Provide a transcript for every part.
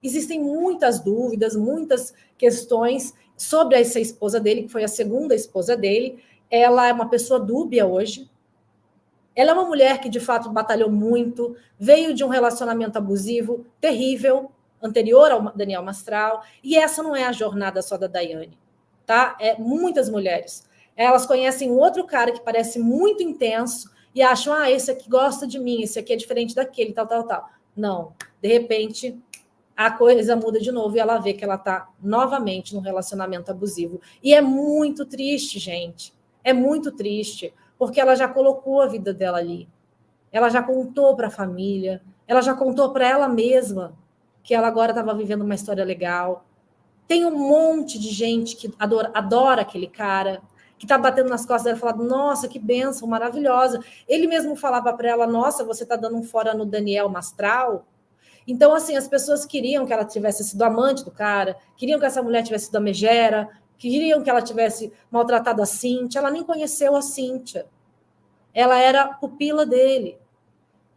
Existem muitas dúvidas, muitas questões sobre essa esposa dele, que foi a segunda esposa dele. Ela é uma pessoa dúbia hoje. Ela é uma mulher que, de fato, batalhou muito, veio de um relacionamento abusivo terrível, anterior ao Daniel Mastral, e essa não é a jornada só da Daiane, tá? É muitas mulheres. Elas conhecem um outro cara que parece muito intenso e acham, esse aqui gosta de mim, esse aqui é diferente daquele, tal, tal, tal. Não. De repente, a coisa muda de novo e ela vê que ela está novamente num relacionamento abusivo. E é muito triste, gente. É muito triste, porque ela já colocou a vida dela ali. Ela já contou para a família, ela já contou para ela mesma que ela agora estava vivendo uma história legal. Tem um monte de gente que adora aquele cara, que está batendo nas costas dela e falando, nossa, que bênção, maravilhosa. Ele mesmo falava para ela, nossa, você está dando um fora no Daniel Mastral. Então, assim, as pessoas queriam que ela tivesse sido amante do cara, queriam que essa mulher tivesse sido a megera, queriam que ela tivesse maltratado a Cíntia. Ela nem conheceu a Cíntia. Ela era pupila dele.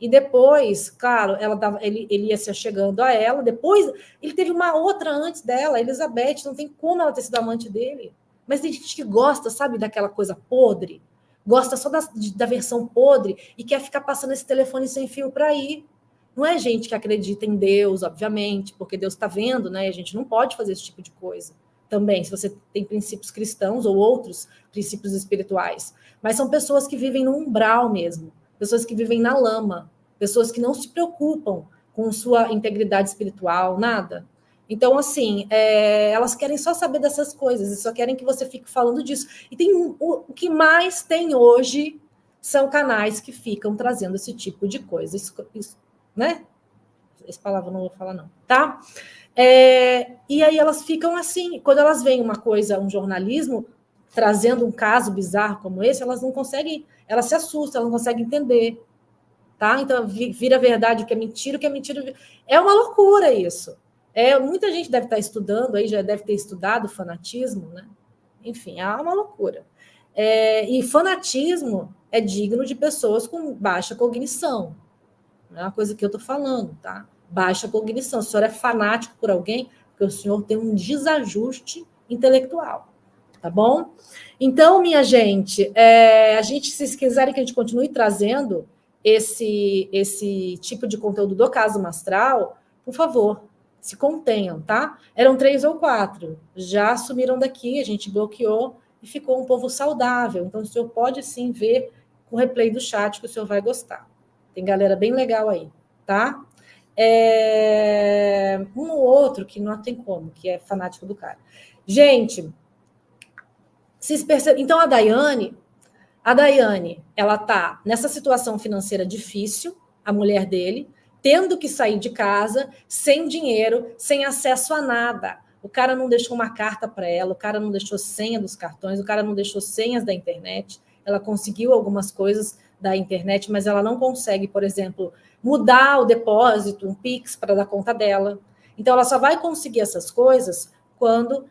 E depois, claro, ele ia se chegando a ela. Depois, ele teve uma outra antes dela, Elizabeth. Não tem como ela ter sido amante dele. Mas tem gente que gosta, sabe, daquela coisa podre. Gosta só da versão podre e quer ficar passando esse telefone sem fio para ir. Não é gente que acredita em Deus, obviamente, porque Deus está vendo, né? E a gente não pode fazer esse tipo de coisa. Também, se você tem princípios cristãos ou outros princípios espirituais. Mas são pessoas que vivem no umbral mesmo. Pessoas que vivem na lama, pessoas que não se preocupam com sua integridade espiritual, nada. Então, assim, elas querem só saber dessas coisas, e só querem que você fique falando disso. E o que mais tem hoje são canais que ficam trazendo esse tipo de coisa, isso, né? Essa palavra eu não vou falar, não, tá? E aí elas ficam assim, quando elas veem uma coisa, um jornalismo, trazendo um caso bizarro como esse, elas não conseguem, elas se assustam, elas não conseguem entender, tá? Então vira verdade o que é mentira, o que é mentira. É uma loucura isso. Muita gente deve estar estudando, aí já deve ter estudado fanatismo, né? Enfim, é uma loucura. E fanatismo é digno de pessoas com baixa cognição. Não é uma coisa que eu estou falando, tá? Baixa cognição. O senhor é fanático por alguém, porque o senhor tem um desajuste intelectual. Tá bom? Então, minha gente, se vocês quiserem que a gente continue trazendo esse tipo de conteúdo do caso Mastral, por favor, se contenham, tá? Eram 3 ou 4, já sumiram daqui, a gente bloqueou e ficou um povo saudável. Então, o senhor pode sim ver o replay do chat que o senhor vai gostar. Tem galera bem legal aí, tá? Um ou outro que não tem como, que é fanático do cara. Gente, vocês percebem? Então, a Daiane, ela tá nessa situação financeira difícil, a mulher dele, tendo que sair de casa, sem dinheiro, sem acesso a nada. O cara não deixou uma carta para ela, o cara não deixou senha dos cartões, o cara não deixou senhas da internet. Ela conseguiu algumas coisas da internet, mas ela não consegue, por exemplo, mudar o depósito, um Pix para dar conta dela. Então, ela só vai conseguir essas coisas quando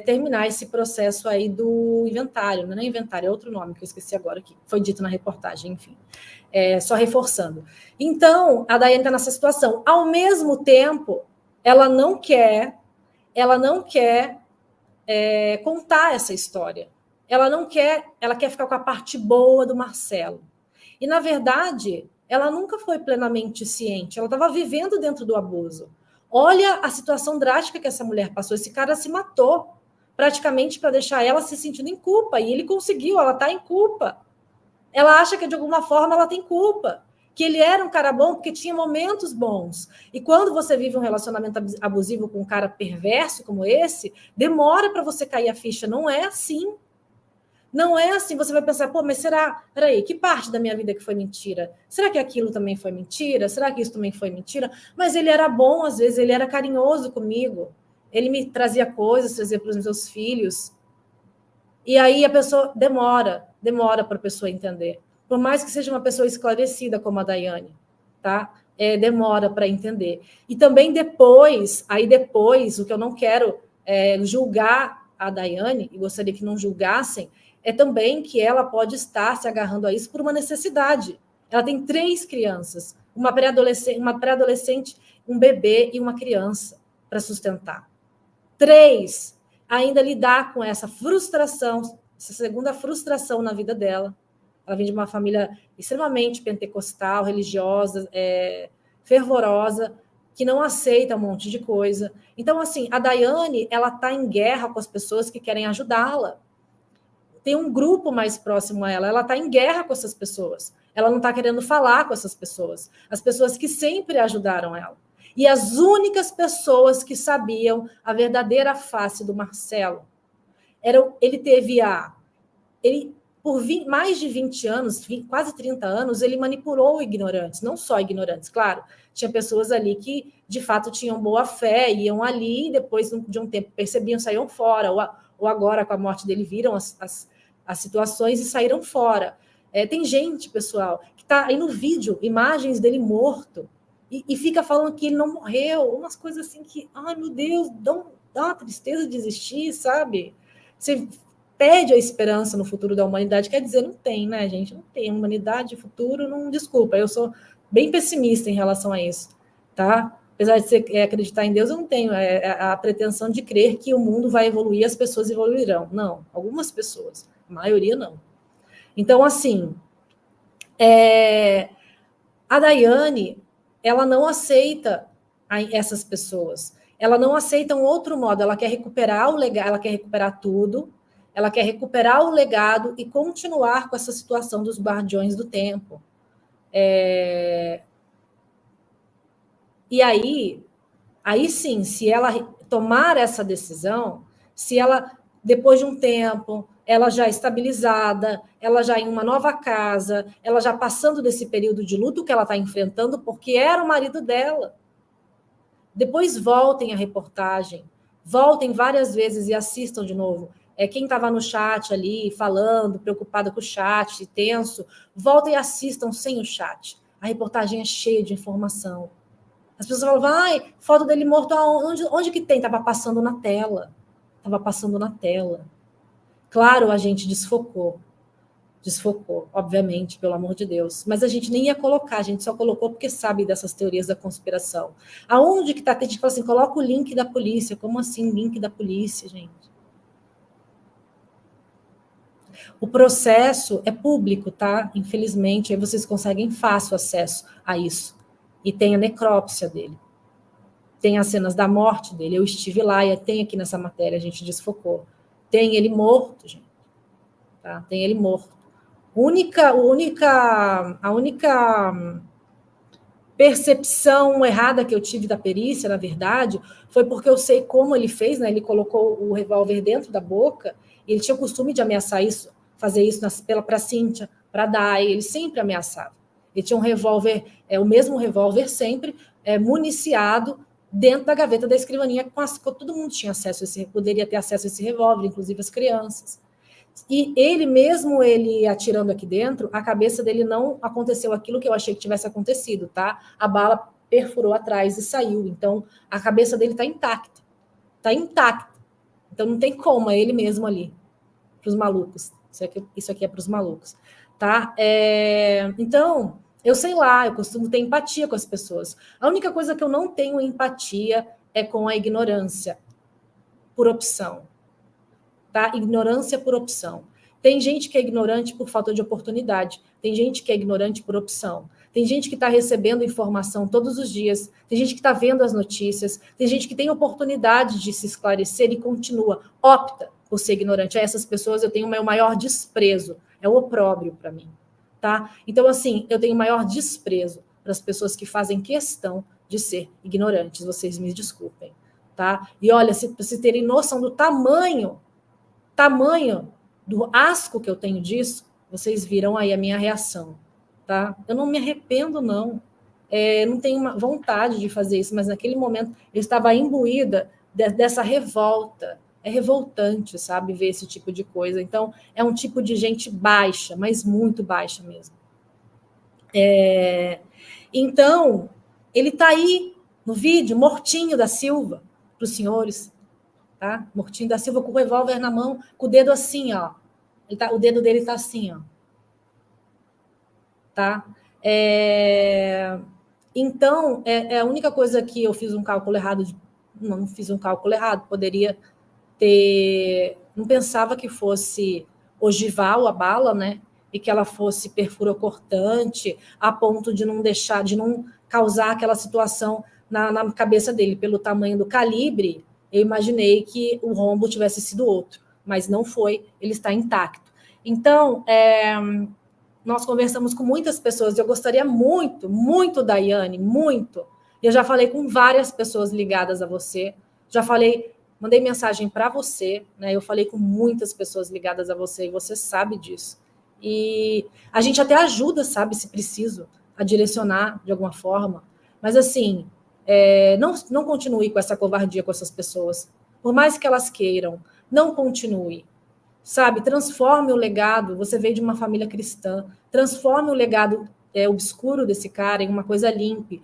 terminar esse processo aí do inventário. Não é inventário, é outro nome que eu esqueci agora, que foi dito na reportagem, enfim. Só reforçando. Então, a Daiane está nessa situação. Ao mesmo tempo, ela não quer contar essa história. Ela quer ficar com a parte boa do Marcelo. E, na verdade, ela nunca foi plenamente ciente, ela estava vivendo dentro do abuso. Olha a situação drástica que essa mulher passou. Esse cara se matou praticamente para deixar ela se sentindo em culpa. E ele conseguiu, ela está em culpa. Ela acha que, de alguma forma, ela tem culpa. Que ele era um cara bom porque tinha momentos bons. E quando você vive um relacionamento abusivo com um cara perverso como esse, demora para você cair a ficha. Não é assim. Não é assim, você vai pensar, mas será? Peraí, que parte da minha vida que foi mentira? Será que aquilo também foi mentira? Será que isso também foi mentira? Mas ele era bom, às vezes, ele era carinhoso comigo. Ele me trazia coisas, trazia para os meus filhos. E aí a pessoa demora para a pessoa entender. Por mais que seja uma pessoa esclarecida como a Daiane, tá? Demora para entender. E também depois, o que eu não quero julgar a Daiane, e gostaria que não julgassem, é também que ela pode estar se agarrando a isso por uma necessidade. Ela tem 3 crianças, uma pré-adolescente, um bebê e uma criança. para sustentar. 3, ainda lidar com essa frustração, essa segunda frustração na vida dela. Ela vem de uma família extremamente pentecostal, religiosa, fervorosa, que não aceita um monte de coisa. Então, assim, a Daiane, ela está em guerra com as pessoas que querem ajudá-la. Tem um grupo mais próximo a ela, ela está em guerra com essas pessoas. Ela não está querendo falar com essas pessoas. As pessoas que sempre ajudaram ela. E as únicas pessoas que sabiam a verdadeira face do Marcelo, ele teve por mais de 20 anos, quase 30 anos, ele manipulou ignorantes, não só ignorantes, claro. Tinha pessoas ali que, de fato, tinham boa fé, iam ali e depois, de um tempo, percebiam, saíam fora. Ou agora, com a morte dele, viram as situações e saíram fora. Tem gente, pessoal, que está aí no vídeo, imagens dele morto, e fica falando que ele não morreu, umas coisas assim que, ai meu Deus, dá uma tristeza de existir, sabe? Você perde a esperança no futuro da humanidade, quer dizer, não tem, né, gente? Não tem humanidade, futuro, não, desculpa, eu sou bem pessimista em relação a isso, tá? Apesar de você acreditar em Deus, eu não tenho a pretensão de crer que o mundo vai evoluir, as pessoas evoluirão. Não, algumas pessoas, a maioria não. Então, assim, a Daiane, ela não aceita essas pessoas. Ela não aceita um outro modo. Ela quer recuperar o legado, ela quer recuperar tudo. Ela quer recuperar o legado e continuar com essa situação dos guardiões do tempo. E aí sim, se ela tomar essa decisão, se ela, depois de um tempo, ela já estabilizada, ela já em uma nova casa, ela já passando desse período de luto que ela está enfrentando, porque era o marido dela. Depois voltem a reportagem, voltem várias vezes e assistam de novo. Quem estava no chat ali, falando, preocupada com o chat, tenso, voltem e assistam sem o chat. A reportagem é cheia de informação. As pessoas falam, vai, foto dele morto, onde que tem? Estava passando na tela. Estava passando na tela. Claro, a gente desfocou, obviamente, pelo amor de Deus. Mas a gente nem ia colocar, a gente só colocou porque sabe dessas teorias da conspiração. Aonde que está? Tem gente que fala assim, coloca o link da polícia. Como assim, link da polícia, gente? O processo é público, tá? Infelizmente, aí vocês conseguem fácil acesso a isso. E tem a necrópsia dele. Tem as cenas da morte dele. Eu estive lá e tem aqui nessa matéria, a gente desfocou. Tem ele morto, gente. Tá? Tem ele morto. A única percepção errada que eu tive da perícia, na verdade, foi porque eu sei como ele fez, né? Ele colocou o revólver dentro da boca e ele tinha o costume de ameaçar isso, fazer isso para Cíntia, para Dai, ele sempre ameaçava. Ele tinha um revólver, o mesmo revólver sempre, municiado dentro da gaveta da escrivaninha, todo mundo tinha acesso a poderia ter acesso a esse revólver, inclusive as crianças. E ele mesmo, ele atirando aqui dentro, a cabeça dele não aconteceu aquilo que eu achei que tivesse acontecido, tá? A bala perfurou atrás e saiu. Então, a cabeça dele está intacta. Está intacta. Então, não tem como, é ele mesmo ali. Para os malucos. Isso aqui é para os malucos. Tá? Então, eu sei lá, eu costumo ter empatia com as pessoas. A única coisa que eu não tenho empatia é com a ignorância, por opção. Tá? Ignorância por opção. Tem gente que é ignorante por falta de oportunidade. Tem gente que é ignorante por opção. Tem gente que está recebendo informação todos os dias. Tem gente que está vendo as notícias. Tem gente que tem oportunidade de se esclarecer e continua, opta por ser ignorante. A essas pessoas eu tenho o meu maior desprezo. É o opróbrio para mim. Tá? Então, assim, eu tenho o maior desprezo para as pessoas que fazem questão de ser ignorantes. Vocês me desculpem. Tá? E olha, se vocês terem noção do tamanho do asco que eu tenho disso, vocês viram aí a minha reação, tá? Eu não me arrependo, não. Não tenho uma vontade de fazer isso, mas naquele momento eu estava imbuída dessa revolta. É revoltante, sabe, ver esse tipo de coisa. Então, é um tipo de gente baixa, mas muito baixa mesmo. Então, ele está aí no vídeo, mortinho da Silva, para os senhores. Tá? Mortinho da Silva com o revólver na mão, com o dedo assim, ó. O dedo dele está assim, ó. Tá? Então, a única coisa que eu fiz um cálculo errado não fiz um cálculo errado, poderia ter... Não pensava que fosse ogival a bala, né? E que ela fosse perfurocortante, a ponto de não deixar, de não causar aquela situação na cabeça dele. Pelo tamanho do calibre, eu imaginei que o rombo tivesse sido outro, mas não foi, ele está intacto. Então, nós conversamos com muitas pessoas, eu gostaria muito, muito, Daiane, muito. Eu já falei com várias pessoas ligadas a você, já falei, mandei mensagem para você, né? Eu falei com muitas pessoas ligadas a você, e você sabe disso. E a gente até ajuda, sabe, se preciso, a direcionar de alguma forma. Mas, assim, não continue com essa covardia com essas pessoas. Por mais que elas queiram, não continue. Sabe, transforme o legado. Você veio de uma família cristã, transforme o legado obscuro desse cara em uma coisa limpa,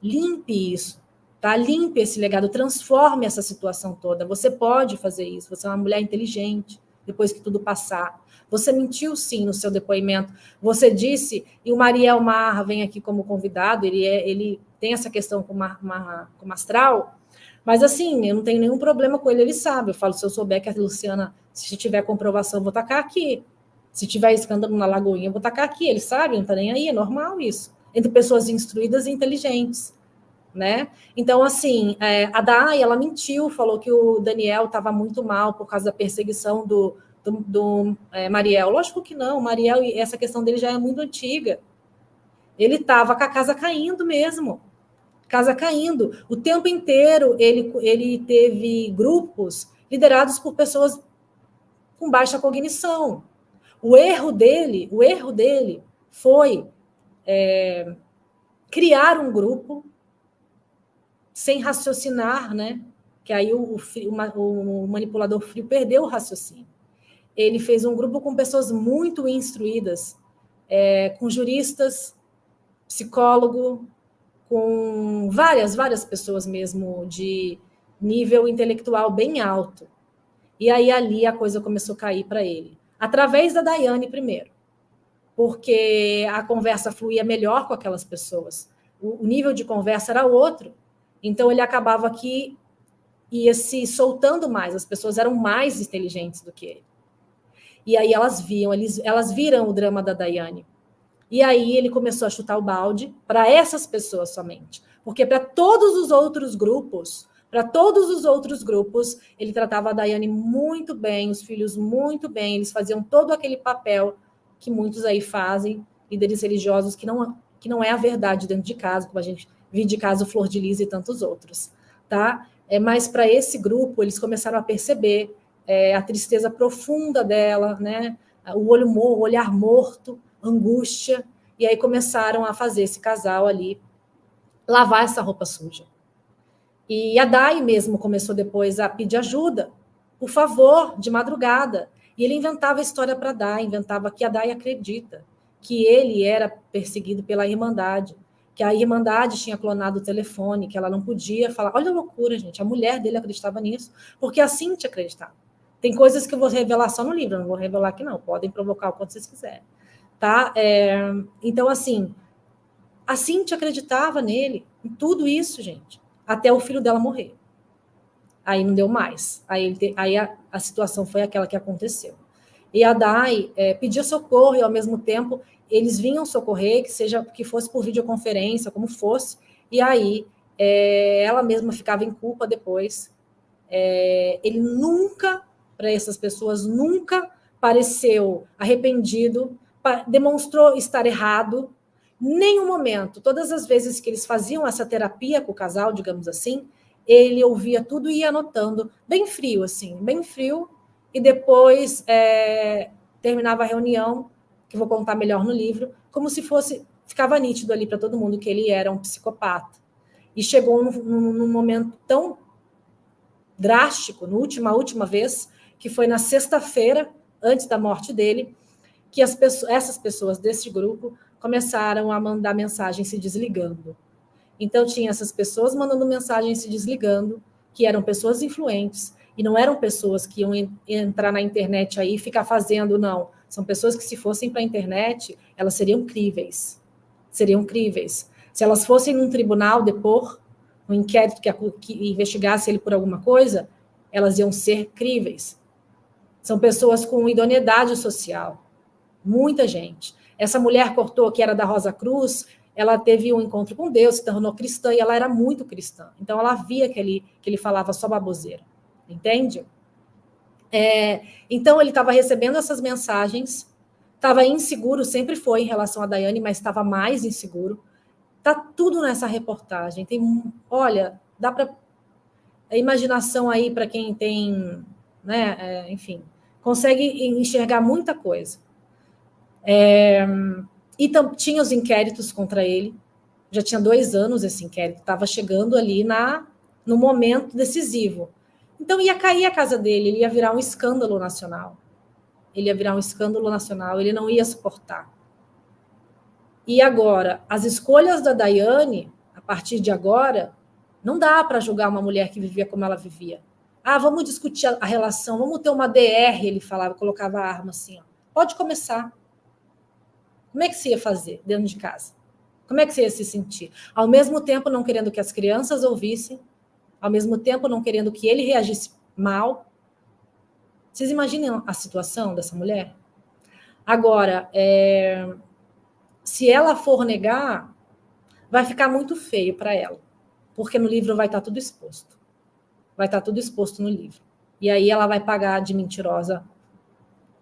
limpe isso, tá? Limpe esse legado, transforme essa situação toda. Você pode fazer isso. Você é uma mulher inteligente. Depois que tudo passar, você mentiu sim no seu depoimento. Você disse, e o Mariel Marra vem aqui como convidado. Ele tem essa questão com o astral. Mas, assim, eu não tenho nenhum problema com ele, ele sabe. Eu falo, se eu souber que a Luciana, se tiver comprovação, eu vou tacar aqui. Se tiver escândalo na Lagoinha, eu vou tacar aqui. Ele sabe, não está nem aí, é normal isso. Entre pessoas instruídas e inteligentes, né? Então, assim, a Dai, ela mentiu, falou que o Daniel estava muito mal por causa da perseguição do Mariel. Lógico que não, o Mariel, essa questão dele já é muito antiga. Ele estava com a casa caindo mesmo. Casa caindo. O tempo inteiro ele teve grupos liderados por pessoas com baixa cognição. O erro dele foi criar um grupo sem raciocinar, né? Que aí o manipulador frio perdeu o raciocínio. Ele fez um grupo com pessoas muito instruídas, com juristas, psicólogo, com várias pessoas mesmo de nível intelectual bem alto. E aí ali a coisa começou a cair para ele. Através da Daiane primeiro, porque a conversa fluía melhor com aquelas pessoas. O nível de conversa era outro. Então ele acabava que ia se soltando mais, as pessoas eram mais inteligentes do que ele. E aí elas viram o drama da Daiane. E aí ele começou a chutar o balde para essas pessoas somente. Porque para todos os outros grupos, ele tratava a Daiane muito bem, os filhos muito bem, eles faziam todo aquele papel que muitos aí fazem, líderes religiosos, que não é a verdade dentro de casa, como a gente viu de caso Flor de Lis e tantos outros. Tá? Mas para esse grupo, eles começaram a perceber a tristeza profunda dela, né? O olhar morto, angústia, e aí começaram a fazer esse casal ali lavar essa roupa suja. E a Dai mesmo começou depois a pedir ajuda, por favor, de madrugada. E ele inventava história para Dai, inventava que a Dai acredita que ele era perseguido pela Irmandade, que a Irmandade tinha clonado o telefone, que ela não podia falar. Olha a loucura, gente, a mulher dele acreditava nisso, porque a Cíntia acreditava. Tem coisas que eu vou revelar só no livro, eu não vou revelar aqui não, podem provocar o quanto vocês quiserem. Tá? Então, assim, a Cíntia acreditava nele, em tudo isso, gente, até o filho dela morrer. Aí não deu mais. Aí a situação foi aquela que aconteceu. E a Dai pedia socorro e, ao mesmo tempo, eles vinham socorrer, que fosse por videoconferência, como fosse, e aí ela mesma ficava em culpa depois. Ele nunca, para essas pessoas, nunca pareceu arrependido, demonstrou estar errado, nenhum momento. Todas as vezes que eles faziam essa terapia com o casal, digamos assim, ele ouvia tudo e ia anotando, bem frio, assim, bem frio, e depois terminava a reunião, que vou contar melhor no livro, como se ficava nítido ali para todo mundo que ele era um psicopata. E chegou num momento tão drástico, na última vez, que foi na sexta-feira, antes da morte dele, que essas pessoas desse grupo começaram a mandar mensagem se desligando. Então, tinha essas pessoas mandando mensagem se desligando, que eram pessoas influentes, e não eram pessoas que iam entrar na internet aí e ficar fazendo, não. São pessoas que, se fossem para a internet, elas seriam críveis. Seriam críveis. Se elas fossem num tribunal depor, um inquérito que investigasse ele por alguma coisa, elas iam ser críveis. São pessoas com idoneidade social. Muita gente. Essa mulher cortou, que era da Rosa Cruz, ela teve um encontro com Deus, se tornou cristã, e ela era muito cristã. Então, ela via que ele falava só baboseira. Entende? Então, ele estava recebendo essas mensagens, estava inseguro, sempre foi em relação a Daiane, mas estava mais inseguro. Tá tudo nessa reportagem. Olha, dá para a imaginação aí para quem tem, né, enfim, consegue enxergar muita coisa. E tinha os inquéritos contra ele. Já tinha 2 anos esse inquérito, estava chegando ali no momento decisivo. Então ia cair a casa dele, ele ia virar um escândalo nacional. Ele não ia suportar. E agora, as escolhas da Daiane, a partir de agora, não dá para julgar uma mulher que vivia como ela vivia. Vamos discutir a relação, vamos ter uma DR, ele falava, colocava a arma assim, ó. Pode começar. Como é que você ia fazer dentro de casa? Como é que você ia se sentir? Ao mesmo tempo, não querendo que as crianças ouvissem, ao mesmo tempo, não querendo que ele reagisse mal. Vocês imaginam a situação dessa mulher? Agora, se ela for negar, vai ficar muito feio para ela, porque no livro vai estar tudo exposto. Vai estar tudo exposto no livro. E aí ela vai pagar de mentirosa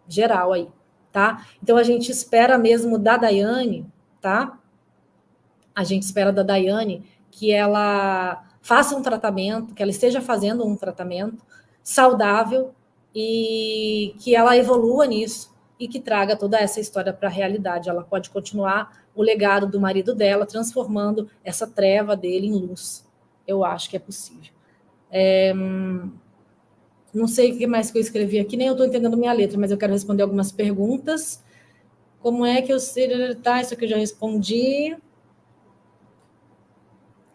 geral aí, tá? Então a gente espera mesmo da Daiane, tá? A gente espera da Daiane que ela faça um tratamento, que ela esteja fazendo um tratamento saudável e que ela evolua nisso e que traga toda essa história para a realidade. Ela pode continuar o legado do marido dela, transformando essa treva dele em luz. Eu acho que é possível. Não sei o que mais que eu escrevi aqui, nem eu estou entendendo minha letra, mas eu quero responder algumas perguntas. Como é que eu sei? Tá, isso aqui eu já respondi.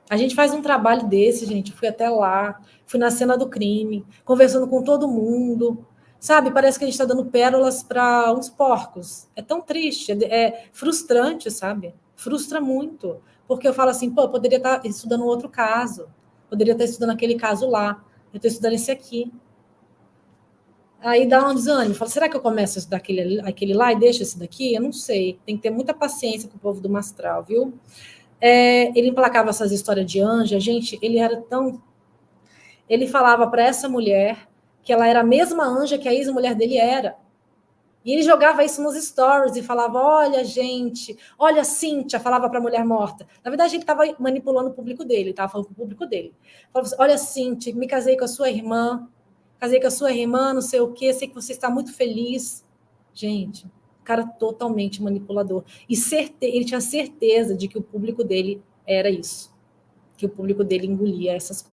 A gente faz um trabalho desse, gente. Fui até lá, fui na cena do crime, conversando com todo mundo. Sabe, parece que a gente está dando pérolas para uns porcos. É tão triste, é frustrante, sabe? Frustra muito. Porque eu falo assim, pô, eu poderia estar estudando outro caso. Poderia estar estudando aquele caso lá. Eu estou estudando esse aqui. Aí dá um desânimo. Fala, será que eu começo a estudar aquele lá e deixo esse daqui? Eu não sei. Tem que ter muita paciência com o povo do Mastral, viu? Ele emplacava essas histórias de anja. Gente, ele era tão... Ele falava para essa mulher que ela era a mesma anja que a ex-mulher dele era. E ele jogava isso nos stories e falava, olha, gente, olha, Cíntia, falava para a mulher morta. Na verdade, ele estava manipulando o público dele, estava falando com o público dele. Falava assim, olha, Cíntia, me casei com a sua irmã, não sei o quê, sei que você está muito feliz. Gente, cara totalmente manipulador. E ele tinha certeza de que o público dele era isso, que o público dele engolia essas coisas.